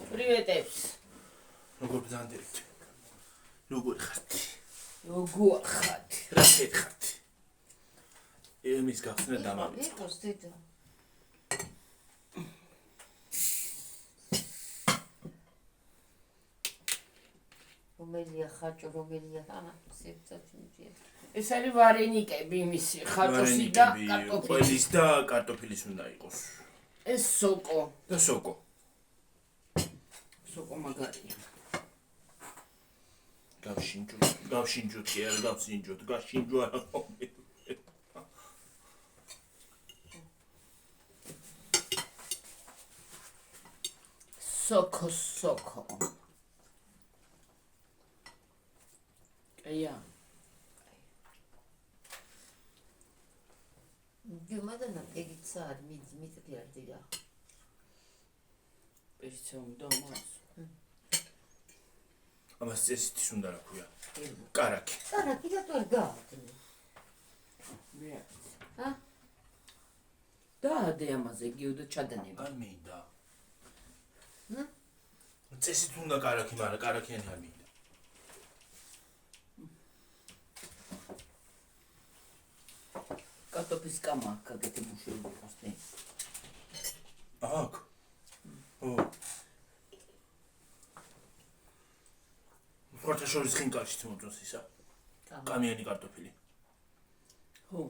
Privetებს. როგორ ბრძანდებით? როგორ ხართ? როგორ ხართ? რა შეგხართ? ემის გახსნა დამავიწყდა. იყოს დედა. რომელია ხაჭო, რომელია სერცაჩინჯია. ეს არის ვარენიკები იმისი ხაჭოსი და კარტოფილი. ყველის და კარტოფილის უნდა იყოს. ეს სოკო. და სოკო. სოკო მაგარია. გავშინჯოთ კი არა გავსინჯოთ, გაშინჯო არა ხოლმე. სოკო. Aya. Gümada egitsa mitliardida. Peritsam domas. ამას წესითი უნდა რა ქვია? კარაკი. კარაკი და თუ არ გააქვს. მე. ჰა? დაადე ამაზე გიოდა ჩადანება. არ მინდა. წესით უნდა კარაკი, მაგრამ კარაკიანი არ მინდა. კარტოფის კამა გაკეთებული იყოს ნე. აქ. ო. ფორტაშორის ხინკალში მოწონს ისა. კამიანი კარტოფილი. ხო.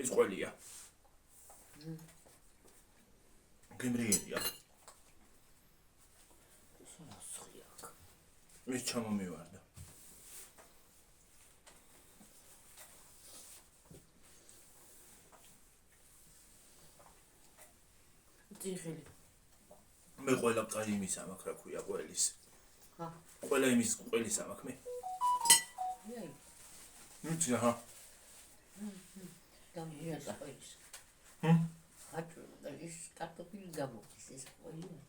ეს ყველია. გემრიელია. სოხიაკ. ეს ჩამომივარდა. ძიხელი. მე ყველა კაი იმის ამაკ რა ქვია ყველის. ჰა. ყველა იმის ყველის ამაკ მე. იაი. ნუცია ჰა. დამიაზა ის. ხაჭო და ის კარტოფილი გამოდის ეს ყველია.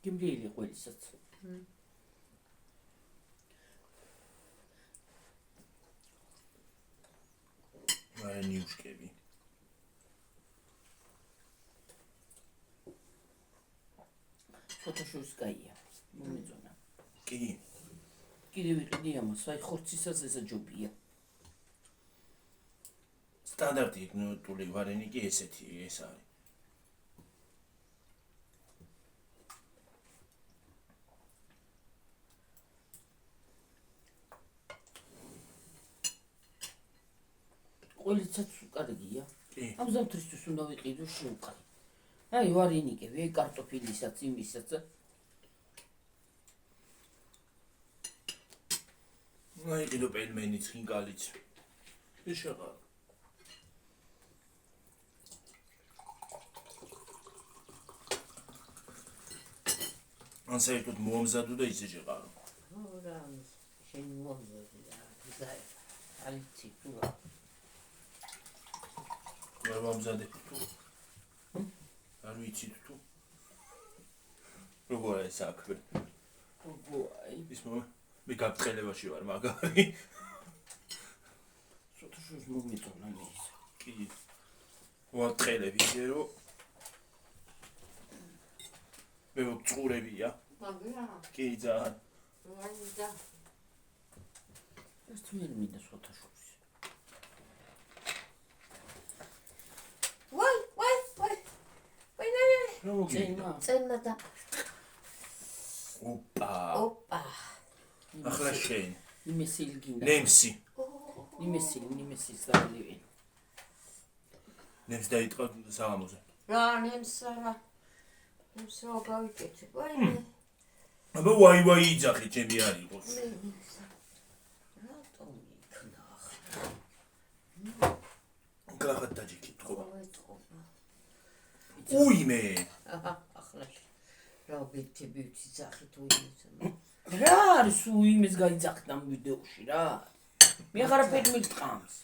გემრიელი ყველისაც. ნიუშკები. ფოტოშოს კაია. მომეწონა. კი. კიდე ვიყიდი ამას, აი ხორცისას ესა ჯობია. სტანდარტი ნუტული ვარენიკი ესეთი ეს არის. ყველიცაც კარგია. კი. ამ ზამთრისთვის უნდა ვიყიდო შევყარი. აი ვარენიკები, აი კარტოფილისაც, იმისაც. აი კიდო პელმენიც, ხინკალიც. ეს შეყარ. ან საერთოდ მოამზადო და ისე შეყარო. რა შენ მომზადე და ალიცი თუ რა მომზადე თუ? არ ვიცი თუ. როგორ არის საქმე? აი ის მე გაბწყელებაში ვარ მაგარი. ფოტოშოს მომეწონა ის. კი. ვატყელები ჯერო. მე ვწურებია. მაგია. კი ძალიან. ვაიდა. ეს თუ ვერ მინდა ფოტოშოს. ვაი. რა მოგინა? წენა და ოპა. ახლა შენ. იმესილი გინდა. ნემსი. იმესი სალივი. ნემს დაიწყო საღამოზე. რა ნემსა. ნემსა გავიკეთე. აბა ვაი იძახი ჩემი არ იყოს. რატომ იქნახ? გახად დაჯიკითხობა. ვეთყობა. უიმე. ახლა რა ვიცი ძახით უიმეცა. რა არის იმეს გაიძახდა ამ ვიდეოში რა? მე აღარაფერი მიტყამს.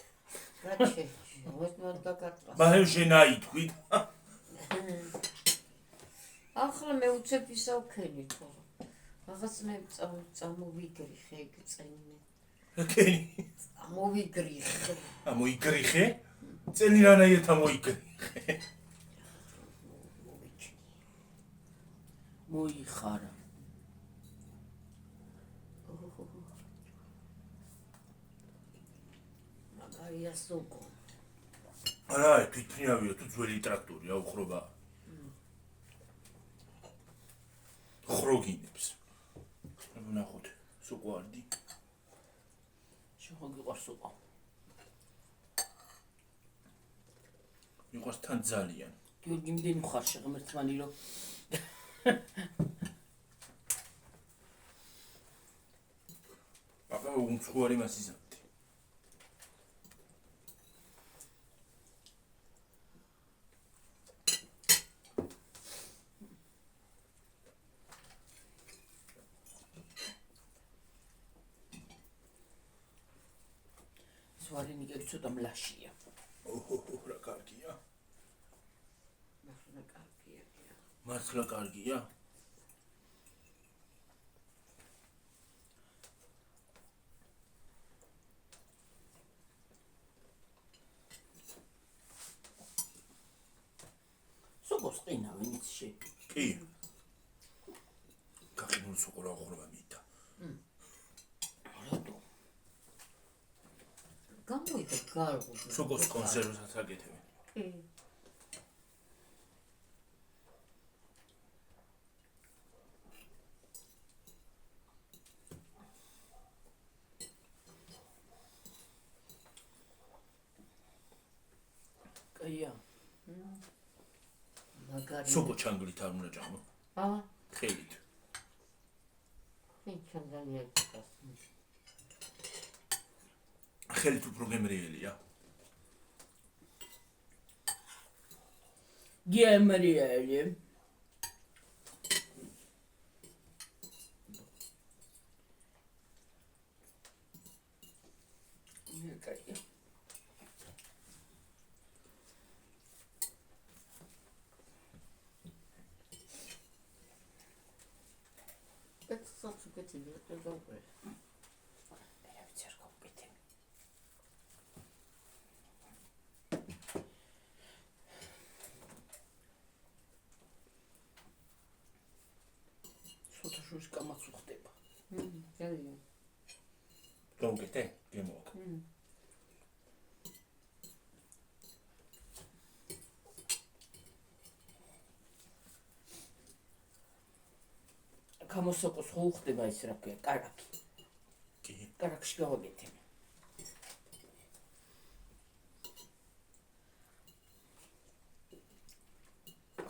რა შეჭი? მოსმოდ დაკარგა. მაგრამ შენ აითქვით. ახლა მე უცებ ისაუქენი თქო. რაღაცნაირ წამოვიგრიხე ეგ წენი. ოკეი. წამოვიგრიხე. ამოიგრიხე? წელი რანაირად მოიგე. მოიხარა. მაგარია სოკო. არა, თვითფრინავია თუ ძველი ტრაქტორია უხრობა. ხროგინებს. ნახოთ, სოკვარდი. შეხო გიყვარს უკო. მიყვარს თან ძალიან. გიორგი იმდენი მხარ შეღმერთმანი რომ აბა უმცუარი მასიზამდი. სვარენი გელი ცოტა მლაშია. რა კარგია. მართლა კარგია. მართლა კარგია. სოკოს ყინავენ იცი. კი. კახინულ სოკო რა უხრობა მიდა. რატო? გამოიდა გარღო. სოკოს კონსერვასაც აკეთებენ. კი. კაია. მაგარი. სოკო ჩანგლით არ უნდა ჭამო. ხელით. ძალიან ხელით უფრო გემრიელია. გემრიელი. კაია. სოფსუკეთილი როგორია? მე ვიცი არ გავუკეთე. ცოტა შორის კამაც უხდება. ძალიან. გავუკეთე? გემოაქ. გამოსოკოს ხო უხდება ის რა ქვია, კარაკი. კი. კარაკში გავაკეთე.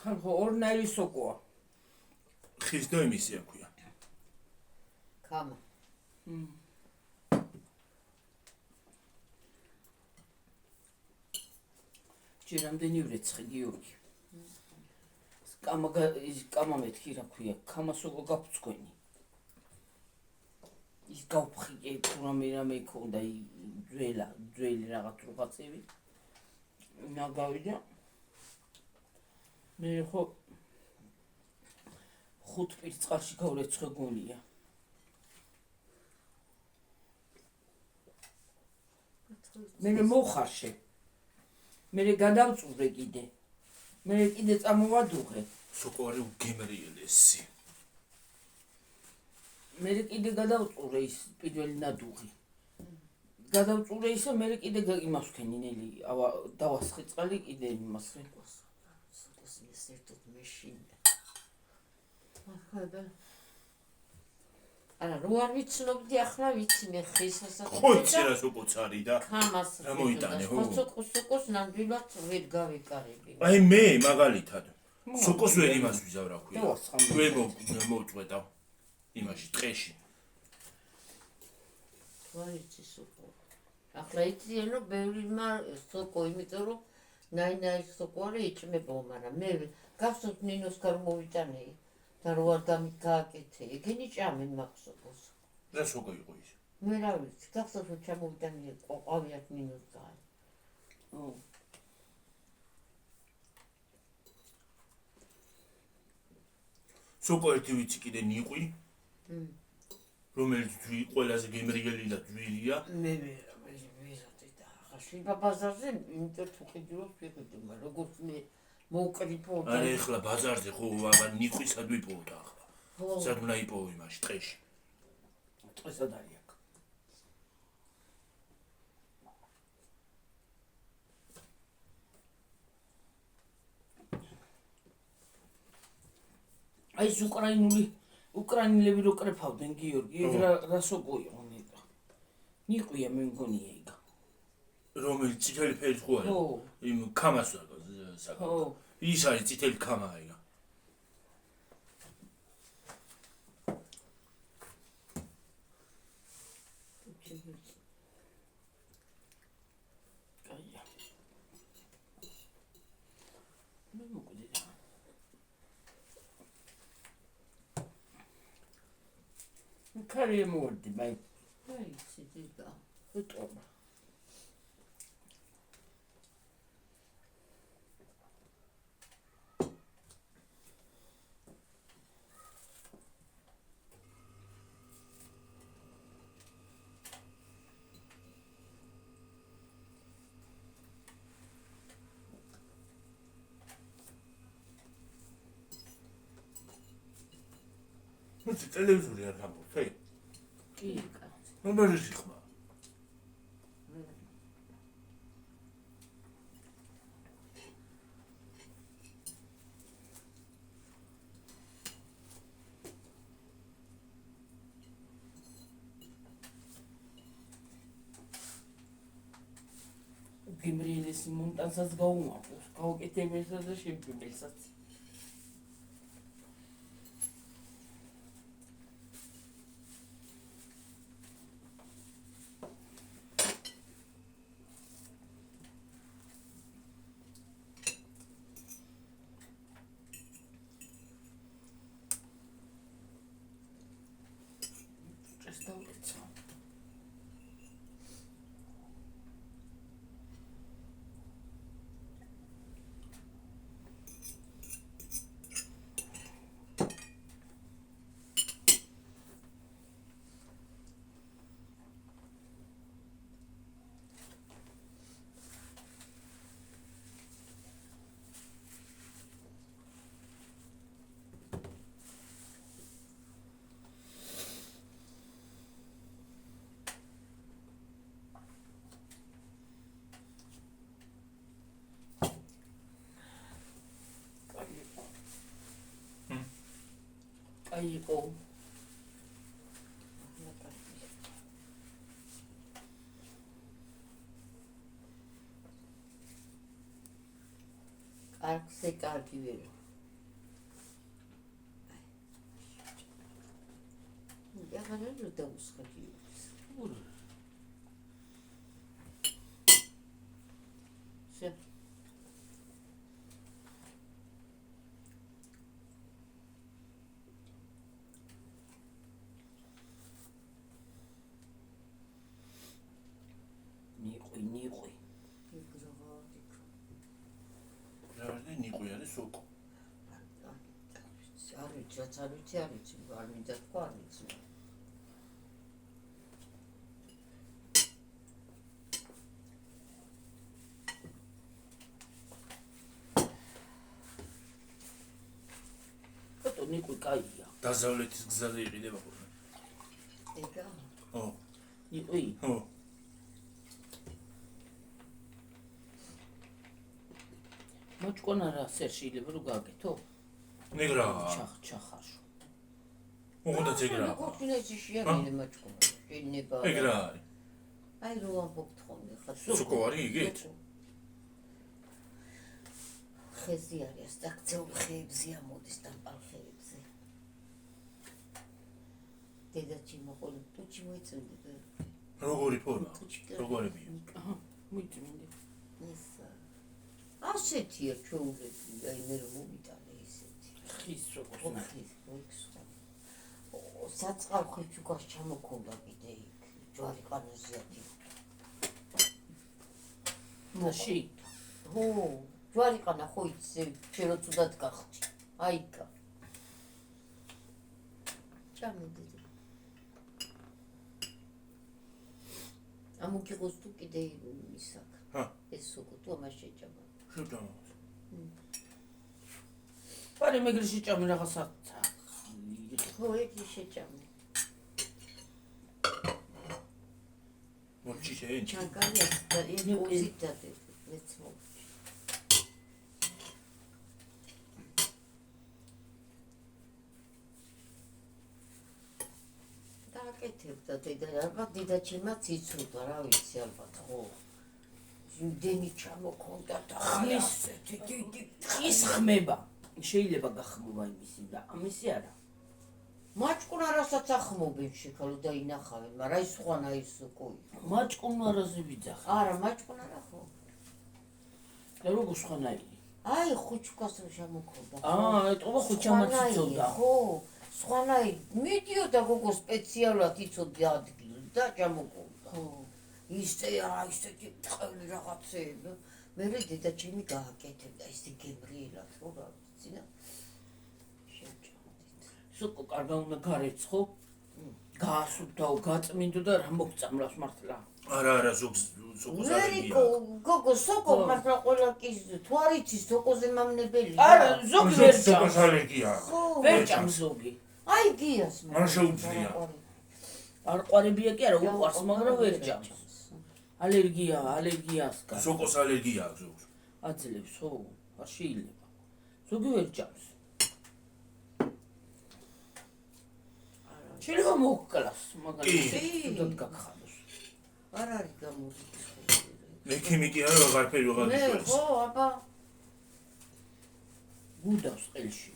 ხალხო ორნაირი სოკოა. ხის და იმისი აქვია. კამა. ჯერამდენი ვრეცხი გიორგი. კამა მეთქი რა ქვია, კამასოკო გაფუძქვენი. ის გავფხიკე თუ რამე იქონდა ძველი რაღაცები. ნაგავიდა. მე ხო 5 პირ წყალში გავრეცხე გონია. მე მოხარშე. მე გადავწურე კიდე. მე კიდე წამოვადუღე. სოკო არის უგემრიელესი. მე კიდე გადავწურე ის პირველი ნადუღი. გადავწურე ისე მე კიდე იმას ვქენი ნელი დავასხე წყალი კიდე იმას. სოკოს მესერთოთ მეშინდა. ახლა არა, რო არ ვიცნობდი, ახლა ვიცი მე ხისასაც. ხო იცი რა სოკოც არის და ხამას რა მოიტანე, ხო? სოკოს ნამდვილად ვერ გავიკარები. აი მე მაგალითად სოკოს ვერ იმას ვიზავ რა ქვია. ვერ მოვწვედა იმაში ტყეში. ვაიცი სოკო. ახლა იციან რომ ბევრმა სოკო, იმიტომ რომ ნაინაი სოკო არის იჭმებო, მაგრამ მე გახსოვთ ნინოს კარ მოვიტანე და რო არ გამიკააკეთე. ეგენი ჭამენ მაგ სოკოს. რა სოკო იყო ის? მე რა ვიცი, გახსოვთ რომ ჩამოვიტანე ყავიათ ნინოს კარ. სოკო ერთი ვიცი კიდე ნიყვი. რომელიც ყველაზე გემრიელი და ძვირია. მე ვიზოდი და ხაშიბა ბაზარზე იმიტომ თუ ხედავ ვიყიდე, მაგრამ როგორც მე მოვკრიფო და არა ეხლა ბაზარზე ხო აბა ნიხვისად ვიპოვდა ახლა. ხო. სად უნდა იპოვო იმაში ტყეში. ტყესად არის აქ. აი ეს უკრაინელები რო კრეფავდნენ გიორგი, ეგ რა სოკო იყო ნეტა. ნიყვია მე მგონია იქ. რომელიც წითელი ფერი ხო არის? ხო. იმ ქამას საკა. ხო. ის არის წითელი ქამა ეგ. კაია. მე მოკვდი რა. ქარი მოვდი, ბაი. აი, ციტა. უტყობა. მოდი ტელევიზორი არ გამოვთე. კი, კაცი. ნომერი ხმა. გიმრიელის მონტანსაც გაუმარჯოს, გავუკეთებელსაც და შემკებელსაც. დავეცა. აიყო კარგზე კარგი ვერო. აღარ არ დავუსხები. შე ნიყვი. რა ნიყვი არის სოკო. არ ვიცი, არ მინდა თქვა, არ ვიცი. ხოტო ნიყვი კაია. დასავლეთის გზაზე იყიდება ხოლმე. ეგა? ხო. ნიყვი? ხო. მოჭკონა რა შეიძლება რომ გაკეთო? მეგრა. ჩახაშო. უღონდა ეგრა. კოჩინეში შეაგინე მაჭკონა. შენება. ეგრა არის. აი რო ამბობთ ხოლმე ხა. სოკო არის იგეთ? ხეზი არის, დაქცეული ხეებზე ამოდის დამპალხეებზე. დედაჩი მოყოლ პუჩი მოიწვიდა. როგორი ფორმა? როგორებია? აჰა, მოიწმინდი. ეს ასეთია ჩოულები, აი მე რომ მომიტანე ისეთი. ხის სოკოს. საწყალ ხეჩუკას ჩამოქონდა კიდე იქ, ჯვარი ყანაზე ადი. ნაში. ხო, ჯვარი ყანა ხო იცი, შერო ცუდად გახდი. აიკა. ჩამოდი. ამოგიღოს თუ კიდე ისაკ. ჰა. ეს სოკო თუ ამას შეჭამა. შეჭამა. პარი მეგრი შეჭამი რაღაცა. ხო, ეგ შეჭამი. მოჩი შეენ. ჩანკარია და ეს ოზიტატე მეცმო. აკეთებდა დედა, ალბათ დედაჩემაც იცოდა, რა ვიცი, ალბათ, ხო. იმდენი ჩამოქონდა და ესეთი დიდი ის ხმება. შეიძლება გახმობა იმისი და ამისი არა. მაჭკუნა რასაც ახმობენ შეხალო და ინახავენ, მაგრამ ის ხვანა ის უკვე. მაჭკუნ არაზე ვიძახ. არა, მაჭკუნა რა ხო? და როგორ სხვანაირი? აი, ხუჩკას რა შემოქონდა. ეტყობა ხუჩამაც იცოდა. ხო. სხვანაირი მიდიოდა გოგო სპეციალურად იცოდა ადგილი და ჩამოყოლდა. ხო. ისე ისეთი ყელი რაღაცეები. მე დედაჩემი გააკეთებდა ისე გებრიელად, ხო რა ვიცი და შეჭამდით. სოკო კარგა უნდა გარეცხო. გაასუფთავ, გაწმინდო და რა მოგწამლავს მართლა. არა, ზოგს მერიკო, გოგო, სოკო მართლა ყველა კი თუ არ იცის სოკოზე მამნებელია. არა, ზოგი ვერ ჭამს. სოკოს ალერგია. ვერ ჭამს ზოგი. აი გიას არ შეუძლია. არ ყვარებია კი არა, უყვარს, მაგრამ ვერ ჭამს. ალერგიას გას. სოკოს ალერგია აქვს ზოგს. აძლევს, ხო, არ შეიძლება. ზოგი ვერ ჭამს. შეიძლება მოგკლას, მაგალითად, თუდად გაგხადოს. არ არის გამოზიდვის. მე ქიმიკი არა, ვეღარფერი ვეღარ მე გიშვებს. ხო, აბა. გუდავს ყელში.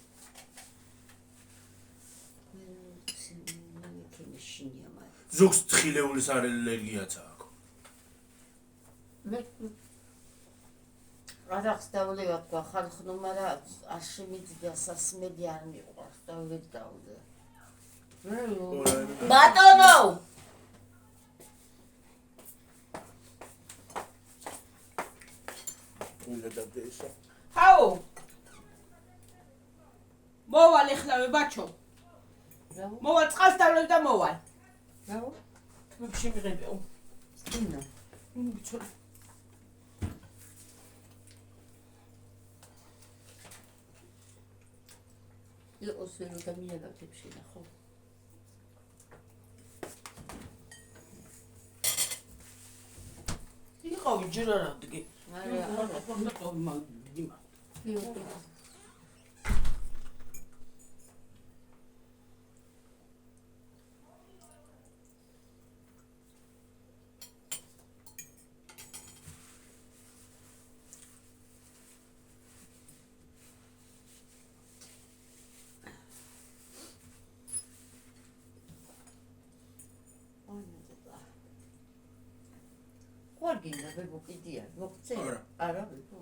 ზოგს თხილეულის ალერგიაც აქვს. მე რაღაც დავლევად გახანხნო, მაგრამ არ შემიძლია სასმელი არ მიყვარს და ვერ დავდე. ბატონო! უნდა დადეესა. ჰაო! მოვალ ეხლავე ბაჩო. მოვალ წყალს დავლევ და მოვალ. რაო? მე შემიღებეო. სტინა. ვიცოდი. იყოს ვერ დამიაგებ შენა ხო? იყავი ჯერ არ ადგე. არა. Qual ghinda avevo che dia? Ara avevo.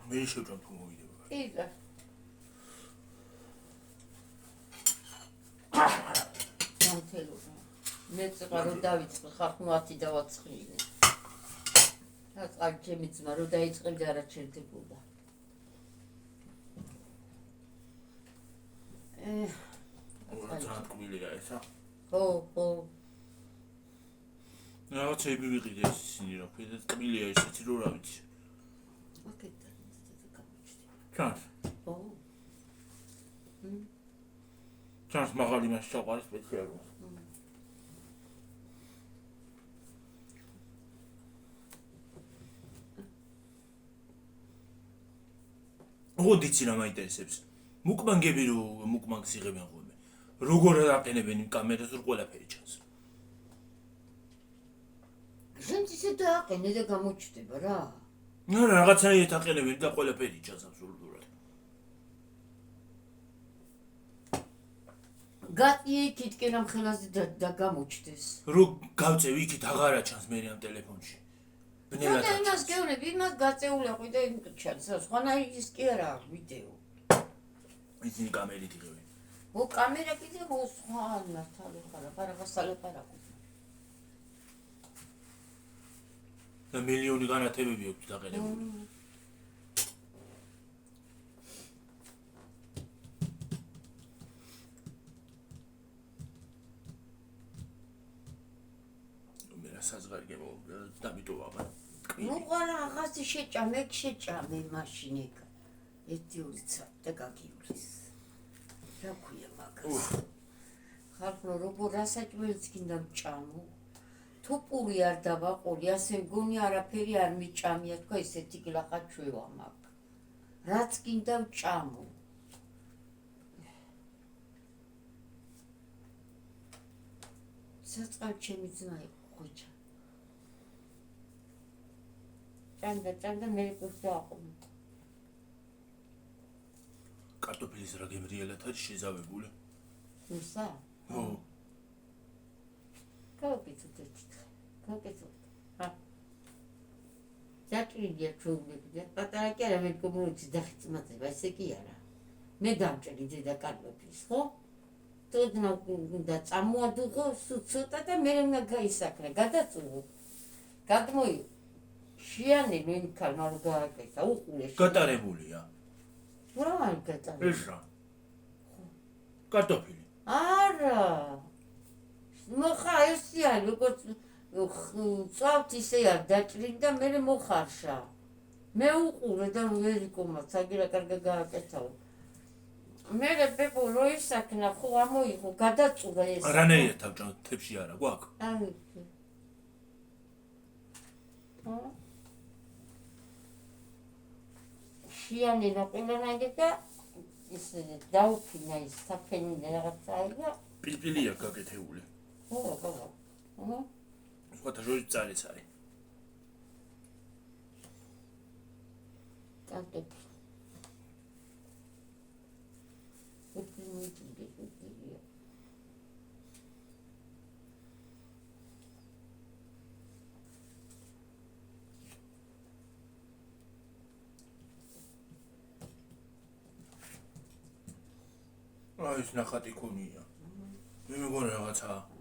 მე შევჭამ თუ მოვიდება. Ida. Mantelo. მეცხრა რომ დავიწყე ხახმათი დავაწყლინე. აწყარჩემი ძმა რომ დაიწყებდა არა ჩერდებოდა. ძალიან ტკბილია ესა. ხო. რაღაცები ვიყიდე ისინი რა ქვია, ტკბილია ესეთი რო რა ვიცი. აკეთა გამოჩდი. ჩანს. ხო. ჩანს მაღალი მას ჩაყარი სპეციალურად. ოდიცი რა მაინტერესებს. მუკბანგები რო მუკბანგს იღებენ ხოლმე. როგორ აყენებენ იმ კამერას რო ყველაფერი ჩანს. ჟენც ისე დააყენე და გამოჩდება რა. არა, რაღაცაიეთ აყენებენ და ყველაფერი ჩანს აბსოლუტურად. გატიე იქითკენ ამ ხელაზე და გამოჩდეს. რო გავწევი იქით აღარა ჩანს მე ამ ტელეფონში. ბნელად. და იმას გეუბნები, იმას გაწეული აყვი და ჩანს. სხვანაირი ის კი არა ვიდეო. ისინი კამერით იღებენ. ო კამერა კიდე სხვა მართალი ხარა, რაღაც ალეპარაკო. და მილიონი განათებები აქვს დაყენებული. გემო დამიტოვა მაგრამ ნუ ყარა ახასი შეჭამე მაშინ ეგ 1-2 წამი და გაგივლის რა ქვია მაგას ხალხო როგორ რასაჭმელიც გინდა მჭამო თუ პური არ დავაყოლი ასე მგონი არაფერი არ მიჭამია თქვა ესეთი გლახა ჩვევა მაგ რაც გინდა მჭამო საწყალ ჩემი ძმა იყო ხოჭა ჭანდა მე გუშტა აყო კარტოფილის რა გემრიელად არის შეზავებული ისა ო კაკეთო ჰა დაჭრილია ჩუბლები პატარა კი არა მე კომუნიცი დახიწმაწება ესე კი არა მე დამჭერი და კარტოფილს ხო თოდნა უნდა წამოადუღო ცოტა და მე უნდა გაისაქრა გადაწუხო გადმოი შიანი მენქან არ გააკეთა უყურე გატარებულია რა არ გატარებული ეს რა კარტოფილი არა მოხა ესე არის როგორც წავთ ისე არ დაჭრიდა მე მოხარშა მე უყურე და ვერი კომაც აგერა კარგა გააკეთაო მე ბებო რო ისაქნა ხო ამოიღო გადაწურა ეს რანაირად თავჭამ თებში არა გვაქვს აი შიანი ნაყინანაგი და ის დაუფინა ის საფენი რაღაცა და პილპილია გაკეთებული ხო სხვათა შორის ძალიც არის კარტოფილი აი ეს ნახატი ქონია მე მეგონა რაღაცაა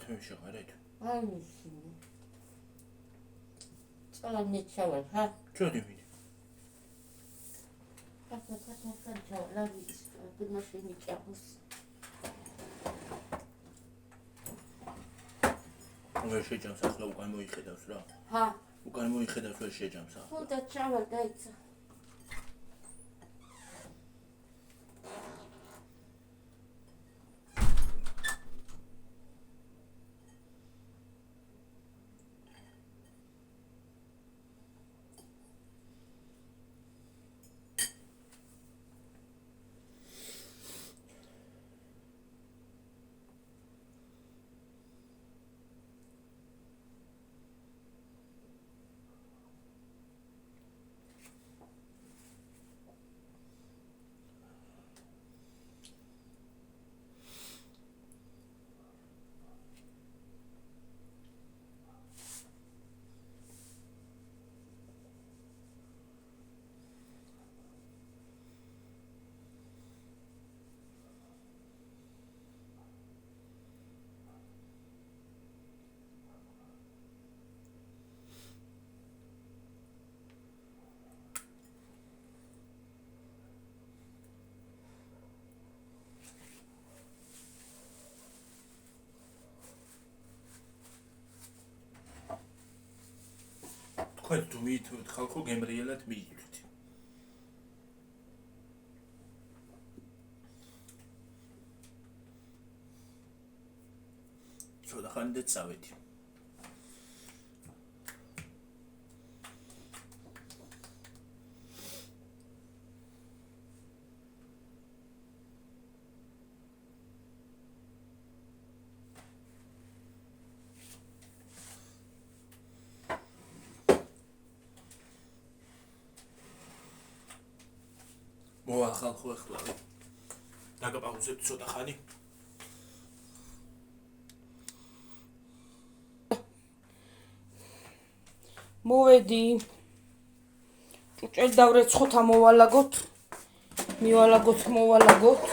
მე შეყარეთ აი ისინი წალანი ჩავალ ჰა ჩოდი ვიდე კატა ჩავალ მაშინი ჭამოს ვერ შეჯამს ახლა უკან მოიხედავს რა ჰა უკან მოიხედავს ვერ შეჯამს ახლა ხო და ჩავალ დაიცა თქვენ თუ მიითმოთ ხალხო გემრიელად მიიღეთ. ცოტა ხანით წავედი. მოვა ხალხო ახლა დაგაპაუზებთ ცოტა ხანი. მოვედი ჭუჭელი დავრეცხოთ ამოვალაგოთ მოვალაგოთ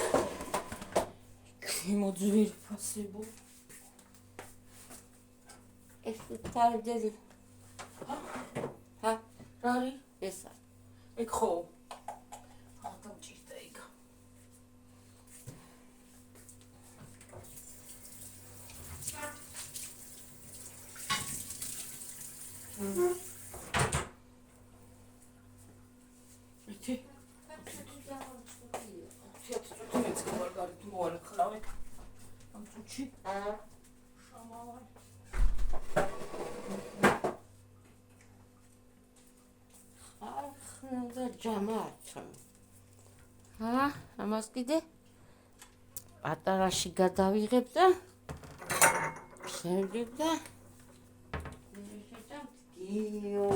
ჩემო ძვირფასებო ეს თარდელი ჰა რა არის ესა ეგ ხო დამჭირდა ეგ ეთი მოვალ ხლავე ამ წუთში შამავარ ახლა ჯამაჩა ჰა ამას კიდე პატარაში გადავიღებ და შევდებ და გიო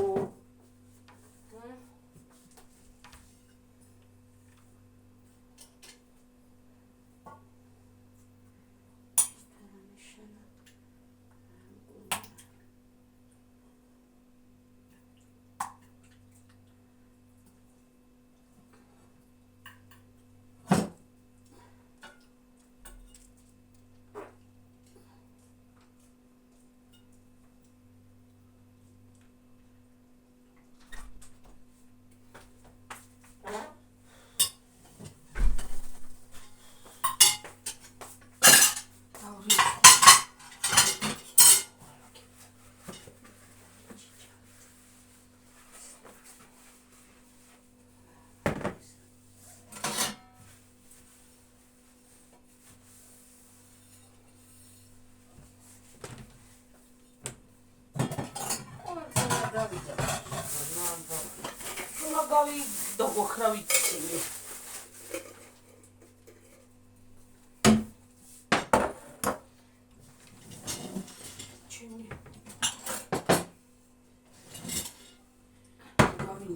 მაგავი დაგოხრავით ჩემი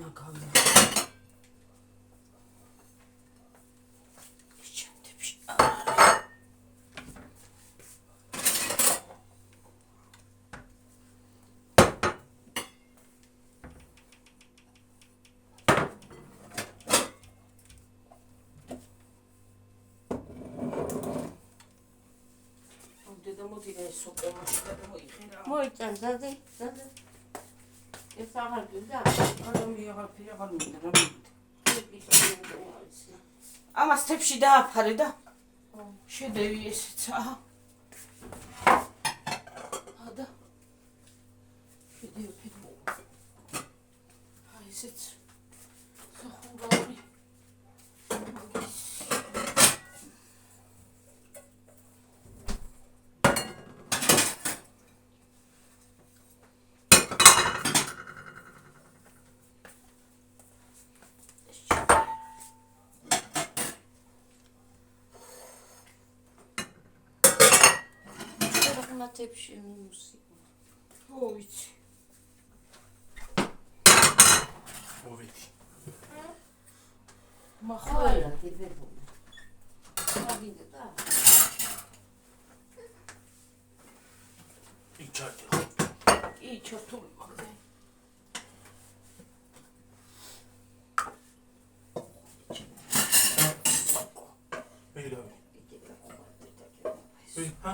ნაგავი ჩემთებში დედამოდი ეს სოკომაში გადმოიხერა მოიწან დადე ეს აღარ გინდა აღარ მინდა ამას თებში დააფარე და შედევი ესეცა და შედევი ესეც სახუნგავი თებში მუსიკა ო ვიცი მოვედი მახვალა დიბებული აგინდა და იჩარტი კი ჩართული მაგდე მეგრავი ჰა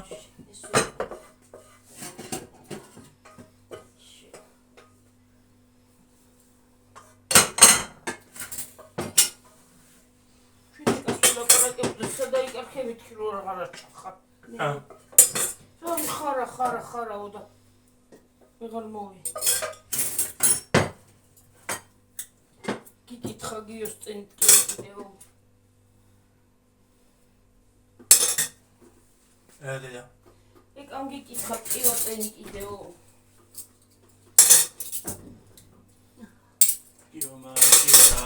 მითხრ რა აღარ ჩახარ. ხარა და ვეღარ მოვი. ხაგიოს წინ კიდეო. დედა. ეგ ამ გიკითხა ყივა წინ კიდეო. კიო მაგრამ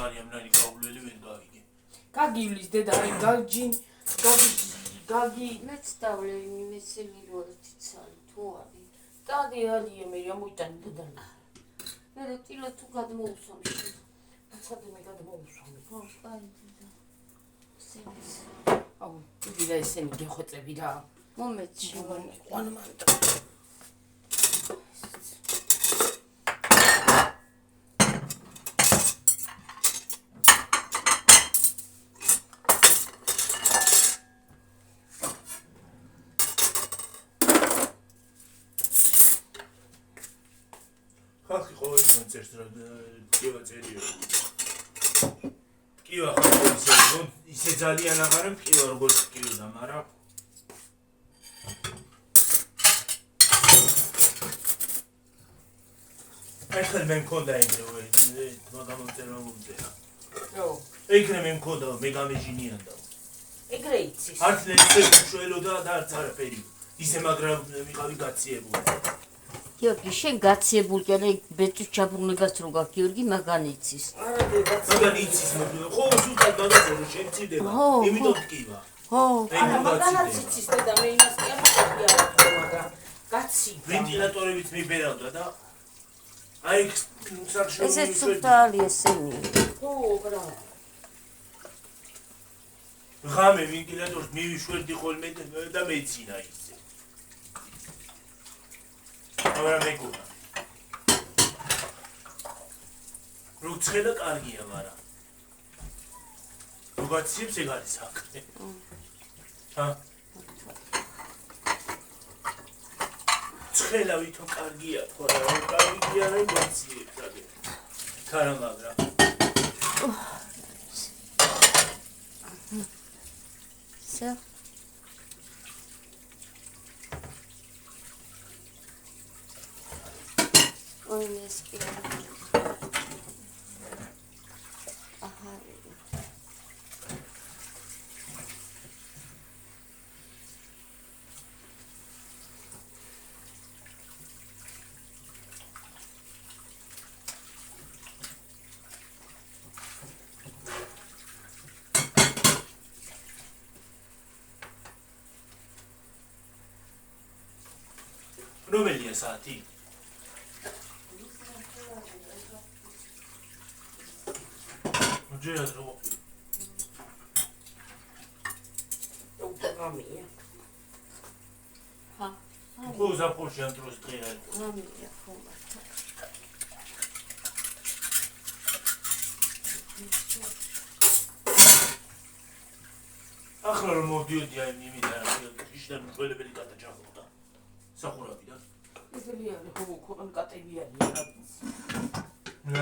არიან ნანი გაულელი ვერ გავიგე. გაგივლის დედა აი გაგი მეც დავლევი მეცე მილოთი ცალი თუ არის. დადი ალია მე ამოიტანი დედა. მე ტილო თუ გადმოუსვამში. ცადე მე გადმოუსვამი. ხო, კაი დედა. სენის. აუ, დიდი და ესენი გეხოწები რა. მომეც შევანი. ყვან მანდ. ხალხი ყოველ კონცერტს რა კივა წერიო. კივა ხალხი ისე ძალიან აღარ კივა როგორც კივა, მაგრამ ახლა მე მქონდა ეგრევე, მაგრამ წერა მომწერა. ო, ეგრე მე მქონდა, მე გამეჟინიანდა. ეგრე იცის. არც ლექსი შველოდა და არც არაფერი. ისე მაგრამ მიყავი გაციებული. გიორგი, შენ გაციებული და ბეჭდვის ჩაბრუნებას რო გაქვს, გიორგი, მაგან იცის. არა დედა. მაგან იცის, ხო, ზუსტად გადაწყვეტე, შემცირდება. იმიტომ კივა. ხო. არა, მაგანაც იცის დედა, მე იმას კი არ ვიცი არა, მაგრამ გაციდა. ვენტილატორებიც მიბერავდა და აი საერთოდ ესეც სუფთალი ესენი. ხო, ბრა. ღამე ვენტილატორს მივიშვერდი ხოლმე და მეცინა ისე. მაგრამ მეკუნა. რუცხელა კარგია, მაგრამ როგორიც ეგ არის საქმე. ჰა? ცხელა ვითომ კარგია, ხო რა, კარგია რა მოციებს აგე. ქარა მაგრამ. სა ой, не спела. Ага. რომელია საათი? ჯერ რო უბრალია. ჰა. ხო ზაფხულში ამ დროს დღეა. რამეა ხომა. ახლა რომ მოვდიოდი აი იმიდან ისდან მშველებელი გადაჭამდა. სახურავიდან. ესენი არის ხო ქონ კატები არის.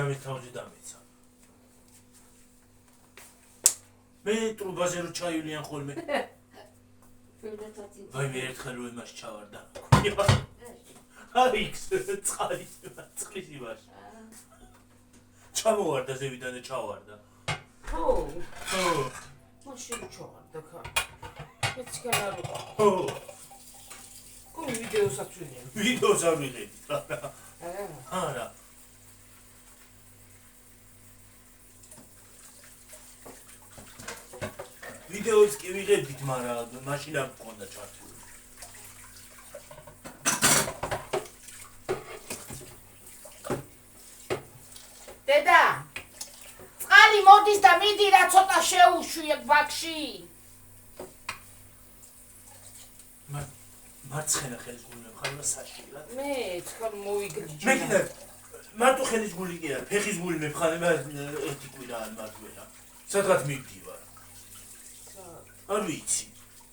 მე თავში დამეცა. მე ტრუბაზე რო ჩაივლიან ხოლმე. ვაი მე ერთხელ რო იმას ჩავარდა. აი წყლის იმას. ჩამოვარდა ზევიდან და ჩავარდა. ხო. ხო. მაშინ ჩავარდა ხა. მეც განარო. ხო. კო ვიდეოსაც ვიღებ. ვიდეოს არ ვიღებ. არა. ვიდეოს კი ვიღებდით, მაგრამ მაშინ არ მქონდა ჩართული. დედა! წყალი მოდის და მიდი რა ცოტა შეუშვი ეგ ბაქში. მარცხენა ხელის გულები ხარ და საშილად. მე ცხარ მოვიგრიჯე. მე კიდე მარტო ხელის გული კი არა, ფეხის გული მეფხანება ერთი კვირა არ მარტოა. სადღაც მივდივარ. არ ვიცი.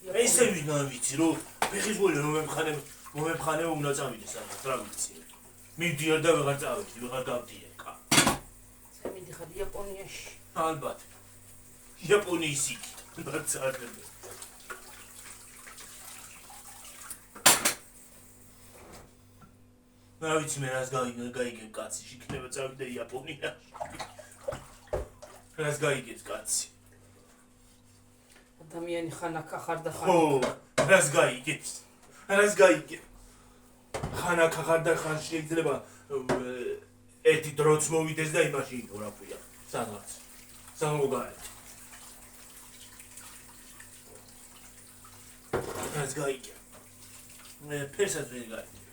ესე ვიცი რომ ფეხის გული რომ მომეფხანება უნდა წავიდე სადღაც, რა ვიცი. მივდივარ და ვეღარ წავედი, ვეღარ გავდიე. მე მიდიხარ იაპონიაში. ალბათ. იაპონიის იქ. დაცარდები. რა ვიცი მე რას გაიგებ კაცი, იქნება წავიდე იაპონიაში. რას გაიგებს კაცი? ადამიანი ხანაკა ხარ და ხო, რას გაიგებს? რას გაიგებ? ხანაკა ხარ და ხან შეიძლება ერთი დროც მოვიდეს და იმაში იყო რა ქვია. სადღაც. სამოგაეთ. რას გაიგებ? მე ფერსაც ვერ გაიგებ.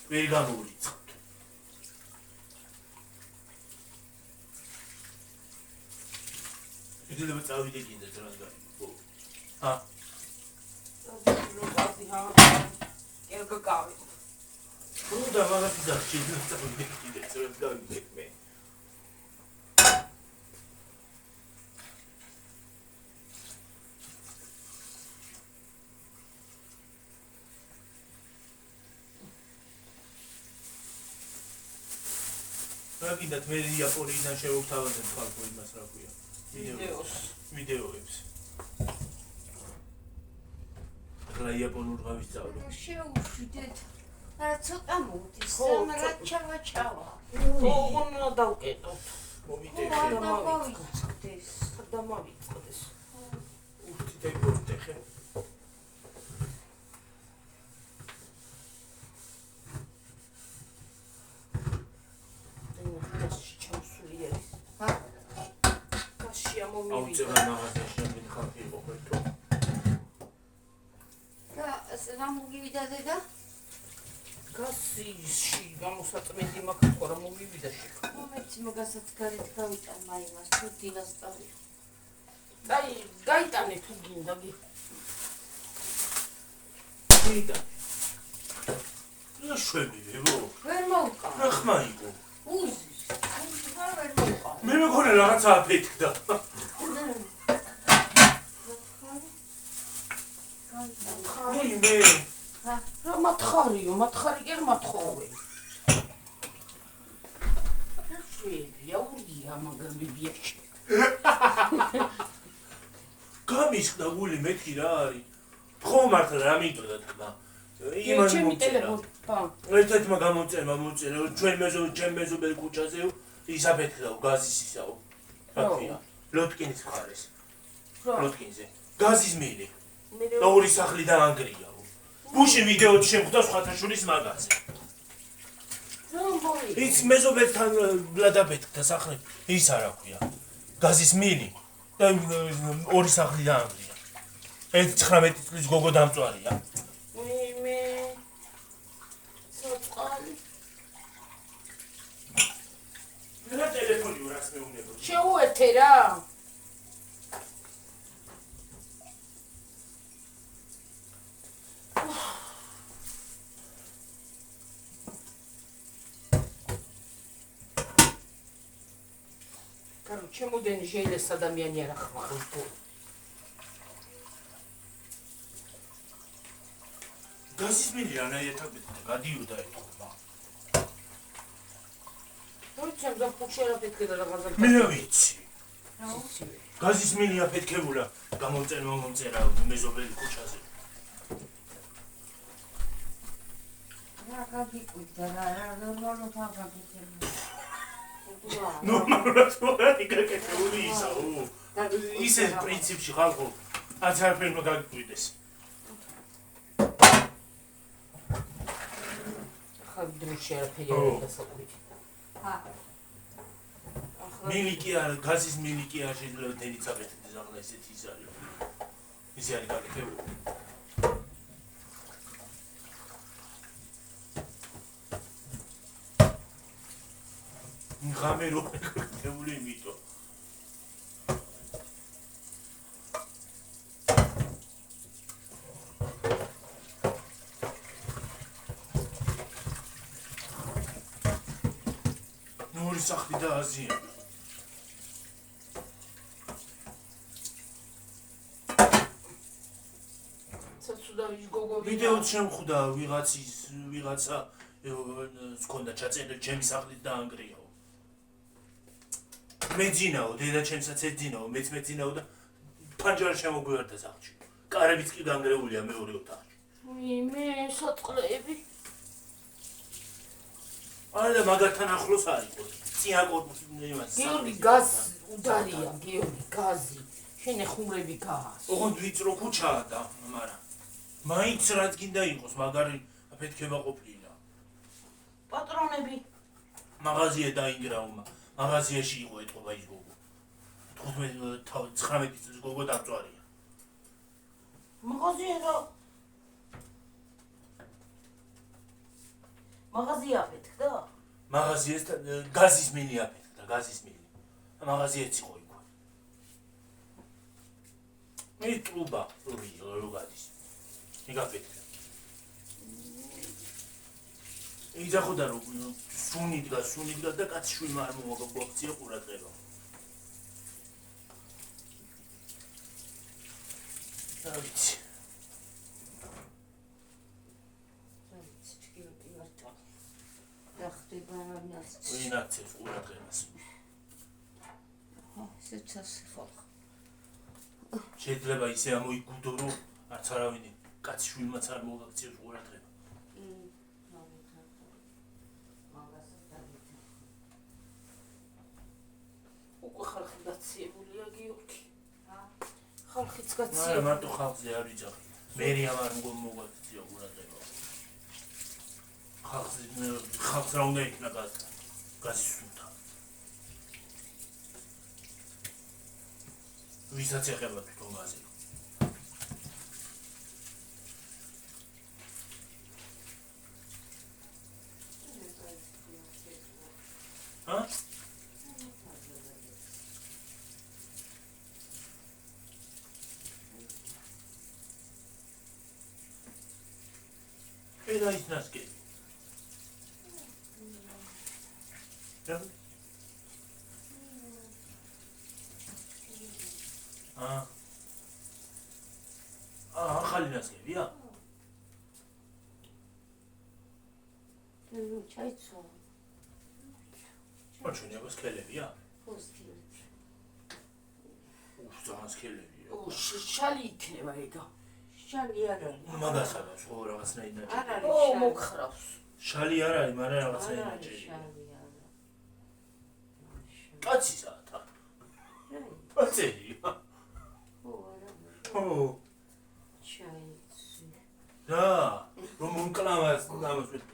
ვერ გამოვიწყებ. შეიძლება წავიდე კიდე რას გაიგებ? ჰა? ერგა გავი. უნდა მაგათი დახჭირდა წავიდე კიდე რას გაიგებ მე. რაკიდათ მე იაპონიიდან შევთავაზებ ხალხო იმას რა ქვია. ვიდეოებს. რა იაპონურ გავისწავლე. შეუშვიდეთ. არა ცოტა მოდის, მაგრამ ჩავაჩავა. ოღონდ დავკეტოთ. მომიდეხე. დავიწყდეს. დამავიწყდეს. უთითე გორდეხე. აუცილებლად მაღაზიაში ამბენ ხალხი იყო ხო? და რა მოგივიდა დედა? გასიში გამოსაწმენდი მაქვს ხო რა მომივიდა შეკ. მომეცი მაგასაც გარეთ გავიტანა იმას თუ დინასტარი. გაიტანე თუ გინდა გი. გინდა. რა შვებილებო? ვერ მოვკა. რა ხმა იყო? უზის. არ ვერ მოვკა. მე მეგონი რაღაცა აფეთქდა. მე რა მათხარიო, მათხარი კი არ მათხოვე. რა შვებია, ურგია მაგარ ბიბიაში. გამისხდა გული მეთქი რა არის? ხო მართლა რა მიტყდა თქმა. იმან მომწერა. ერთადმა გამოწერა მოწერა ჩვენ მეზობელ ქუჩაზე ის აფეთქდა გაზის ისაო. რა ქვია? ლოტკინის მხარეს. ლოტკინზე. გაზის მილი. და ორი სახლი და ანგრიაო. გუში ვიდეოთი შემხვდა სხვათაშორის მაგაზე. ის მეზობელთან ბლადაბეთქდა სახლი. ის არა ქვია. გაზის მილი და ორი სახლი და ანგრია. 19 წლის გოგო დამწვარია. მე სოწყალი რა ტელეფონი ურას მეუნებო. შეუეთე რა. ჩემოდენი შეიძლება ადამიანი არ ახმარო თუ გაზის მილი რანაირად გადიოდა ეთქობა. როცა ზაფხულში აფეთქდა რაღაცა. მე ვიცი. გაზის მილი აფეთქებულა გამოწერა მეზობელი ქუჩაზე. რა გაგიკვირდა რა ნორმალურად აღაგეთებია. ნორმალურად მოდი გაკეთებული ისაო. ისე პრინციპში ხალხო არც არაფერი უნდა გაგიკვირდეს. დროში არაფერი არ დასაკვირდი. მილიკი არ გაზის მილიკი არ შეიძლება დენი წაკეთდეს ახლა ესეთი ის არის. ისე არის გაკეთებული. ღამე რო გაკეთებული იმიტომ. ორი სახლი და აზია. ვიდეოც შემხვდა ვიღაცა ჰქონდა ჩაწერილი ჩემი სახლით და ანგრიაო. მეძინაო, დედა ჩემსაც ეძინაო, მეც მეძინაო და ფანჯარა შემოგვიარდა სახლში. კარებიც კი განგრეულია მეორე ოთახში. მე სოწყლები. არა და მაგათთან ახლოს არის. წინა კორპუსი იმას. გიორგი გას მკვდარია გიორგი გაზი შენ ეხუმრები გაზს ოღონდ ვიწრო ქუჩაა და მაგრამ მაინც რაც გინდა იყოს მაგარი აფეთქება ყოფილა პატრონები მაღაზია დაინგრაუმა მაღაზიაში იყო ეთყობა ის გოგო 19 წლის გოგო დაწვარია მაღაზია აფეთქდა მაღაზიას გაზის მილი აფეთქდა გაზის მილი მაღაზიაც იყო იქვე მე ტრუბა რო გადის იგაფეთქდა იძახოდა რომ სუნი დგას და კაცი შვილმა არ მოგაქცია ყურადღება დავიცი და ხდება რამის ვინაცებს ყურადღებას ესეც ასე ხალხ შეიძლება ისე ამოიგუდო რომ არც არავინ კაცი შვილმაც არ მოგაქცია ყურადღება უკვე ხალხი გაციებულია გიორგი ხალხიც არა გაციებულია მარტო ხალხზე არ ვიძახი მერი ამარ მოგაქცია ყურადღება ხალხს რა უნდა იქნა გაზის სუნთა ვისაც ეხება თვითონ გაზი ჰა? ედა ის ნასკები ახალი ნასკებია? ჩაიცვა ჩვენი აბა სქელებია? ძალიან სქელებია შალი იქნება ეგა შალი არ არის მაგას არის ხო რაღაცნაირად არ არის ო მოგხრავს შალი არ არის მაგრამ რაღაცნაირად კაცისაა თა კაცია ო ჩაიცი და რომ მომკლავას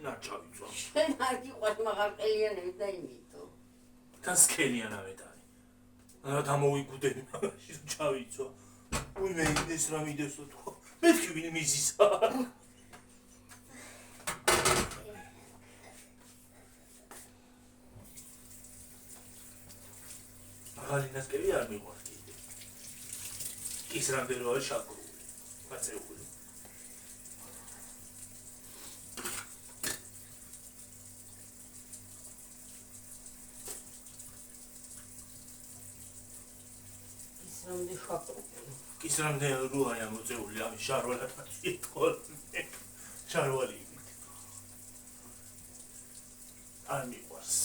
ნაჭავიცვა შენ არ გიყვარს მაღალყელიანები და იმითო თან სქელიანავე და რა დამოვიგუდები მაგაში ჩავიცვა უიმე ეს რა მიდევსო თუ მეთქი ვინ მიზისა მაღალი ნასკები არ მიყვარს კიდე ის რამდენია შაქრული პაწეული რამდენი შაქრული ის რამდენი როაა მოწეული ამის შარვალად იტყოლე შარვალი არ მიყვარს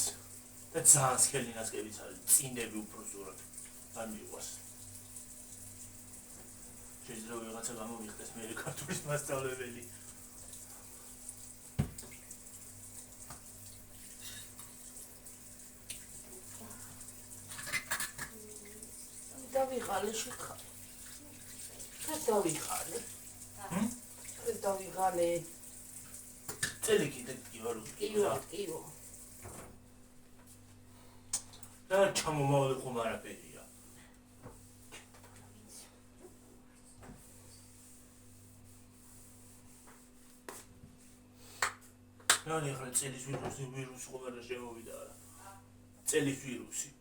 და ძალიან სქელი ნასკებიც არის წინები უფრო ზურად არ მიყვარს შეიძლება ვიღაცა გამომიხდეს მე ქართულის მასწავლებელი დავიღალე შეხარ დავიღალე დავიღალე წელი კიდე კი ვარ კიო და ჩამომავლე ხომ არაფერია რა ახლა წელის ვირუსი ხომ არა შემოვიდა არა წელის ვირუსი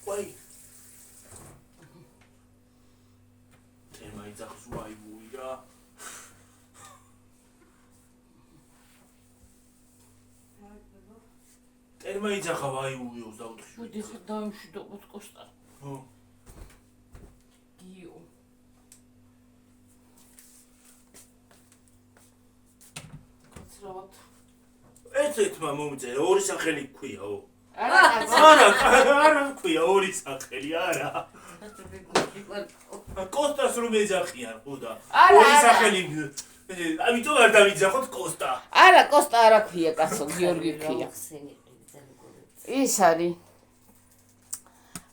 ვაი თემაიძახს ვაი ვუირა თემაიძახა ვაი ვუი 24 მოდი ხა დავიმშვიდობოთ კოსტა ხო გიო კაცრავად ერთ-ერთმა მომწერა ორი სახელი გქვიაო არა არა გქვია ორი სახელი არა კოსტას რომ ეძახიან ხო და ორი სახელი ამიტომ არ დავიძახოთ კოსტა. არა, კოსტა არა ქვია, კაცო, გიორგი ქვია. ის არის.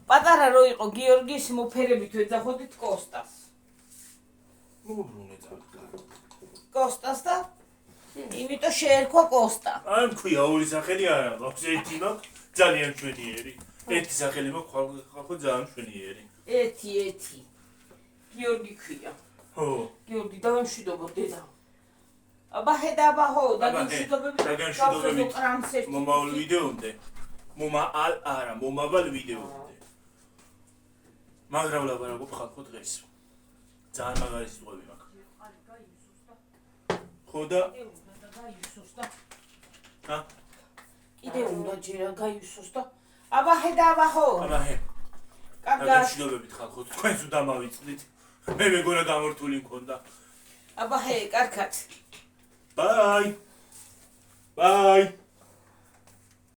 პატარა რო იყო გიორგის მოფერებით ვეძახოდით კოსტას. მოუბრუნე წავიდა. კოსტას და იმიტომ შეერქვა კოსტა. არ მქვია ორი სახელი არა, მაქვს ერთი მაქვს ძალიან ჩვენიერი. ერთი სახელი მაქვს ხო ძალიან ჩვენიერი. ერთი. გიორგი ქვია. ხო. გიორგი დავამშვიდობო დედა. აბა ხედა ხო, დაგანშვიდობებით. მომავალ ვიდეომდე. მომავალ ვიდეომდე. მაგრამ ლაპარაკობ ხალხო დღეს. ძალიან მაგარი სიტყვები მაქვს. ხო და ჰა? კიდე უნდა ჯერა გაიუსოს და აბა ხედა ხო? აბა ჰე. კარგად. დაგანშვიდობებით ხალხო, თქვენს უნდა მავიწყდით. მე მეგონა გამორთული მქონდა. აბა ჰე, კარგად. Bye. Bye.